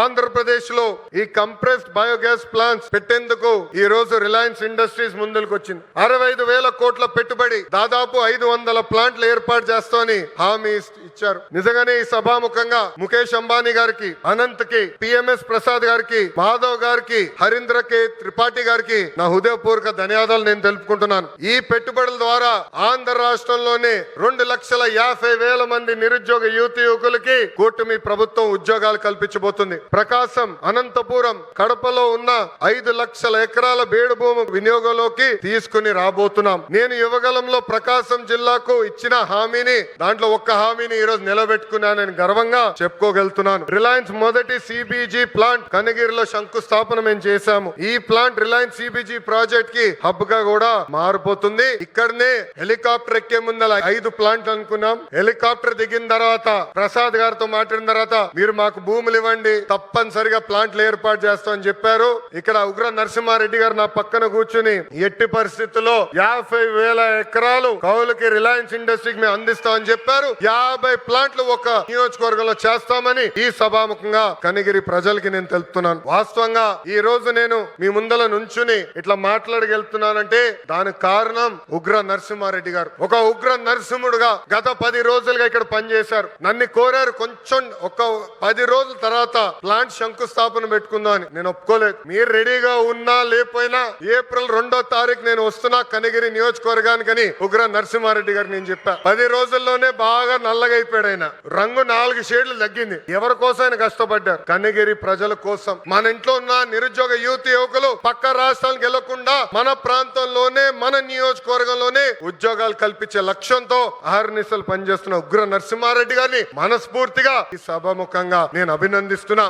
ఆంధ్రప్రదేశ్ లో ఈ compressed biogas plants పెట్టేందుకు ఈ రోజు రిలయన్స్ ఇండస్ట్రీస్ ముందుకు వచ్చింది. 65,000 కోట్ల పెట్టుబడి, దాదాపు 500 ప్లాంట్లు ఏర్పాటు చేస్తామని హామీ ఇచ్చారు. నిజంగానే ఈ సభాముఖంగా ముఖేష్ అంబానీ గారికి, అనంత్ కి, పిఎంఎస్ ప్రసాద్ గారికి, మాధవ్ గారికి, హరీంద్ర కే త్రిపాఠి గారికి నా హృదయపూర్వక ధన్యవాదాలు నేను తెలుపుకుంటున్నాను. ఈ పెట్టుబడుల ద్వారా ఆంధ్ర రాష్ట్రంలోనే 2,50,000 మంది నిరుద్యోగ యువకులకి కూటమి ప్రభుత్వం ఉద్యోగాలు కల్పించబోతుంది. ప్రకాశం, అనంతపురం, కడపలో ఉన్న 5 లక్షల ఎకరాల బేడు భూమి వినియోగంలోకి తీసుకుని రాబోతున్నాం. నేను యువగలంలో ప్రకాశం జిల్లాకు ఇచ్చిన హామీని, దాంట్లో ఒక్క హామీని ఈ రోజు నిలబెట్టుకున్నానని గర్వంగా చెప్పుకోగలుగుతున్నాను. రిలయన్స్ మొదటి సిబిజీ ప్లాంట్ కనగిరిలో శంకుస్థాపన మేము చేశాము. ఈ ప్లాంట్ రిలయన్స్ సిబిజీ ప్రాజెక్ట్ కి హబ్ గా కూడా మారిపోతుంది. ఇక్కడనే హెలికాప్టర్ ఎక్కే ముందల 5 ప్లాంట్ అనుకున్నాం. హెలికాప్టర్ దిగిన తర్వాత ప్రసాద్ గారితో మాట్లాడిన తర్వాత మీరు మాకు భూములు ఇవ్వండి, తప్పనిసరిగా ప్లాంట్లు ఏర్పాటు చేస్తామని చెప్పారు. ఇక్కడ ఉగ్ర నరసింహారెడ్డి గారు నా పక్కన కూర్చుని ఎట్టి పరిస్థితుల్లో 50,000 ఎకరాలు కౌలుకి రిలయన్స్ ఇండస్ట్రీకి మేము అందిస్తామని చెప్పారు. 50 ప్లాంట్లు ఒక నియోజకవర్గంలో చేస్తామని ఈ సభాముఖంగా కనిగిరి ప్రజలకి నేను తెలుపుతున్నాను. వాస్తవంగా ఈ రోజు నేను మీ ముందల నుంచుని ఇట్లా మాట్లాడగలుగుతున్నానంటే దానికి కారణం ఉగ్ర నరసింహారెడ్డి గారు. ఒక ఉగ్ర నరసింహుడుగా గత 10 రోజులుగా ఇక్కడ పనిచేశారు. నన్ను కోరారు కొంచెం ఒక 10 రోజుల తర్వాత ప్లాంట్ శంకుస్థాపన పెట్టుకుందాం అని. నేను ఒప్పుకోలేదు. మీరు రెడీగా ఉన్నా లేకపోయినా ఏప్రిల్ 2వ తారీఖు నేను వస్తున్నా కనిగిరి నియోజకవర్గానికి ఉగ్ర నరసింహారెడ్డి గారు నేను చెప్పా. 10 రోజుల్లోనే బాగా నల్లగా అయిపోయాడు ఆయన. రంగు 4 షేడ్లు తగ్గింది. ఎవరి కోసం ఆయన కష్టపడ్డారు? కనిగిరి ప్రజల కోసం. మన ఇంట్లో ఉన్న నిరుద్యోగ యువకులు పక్క రాష్ట్రాలకు వెళ్లకుండా మన ప్రాంతంలోనే, మన నియోజకవర్గంలోనే ఉద్యోగాలు కల్పించే లక్ష్యంతో అహర్నిశలు పనిచేస్తున్న ఉగ్ర నరసింహారెడ్డి గారిని మనస్ఫూర్తిగా ఈ సభాముఖంగా నేను అభినందిస్తున్నా.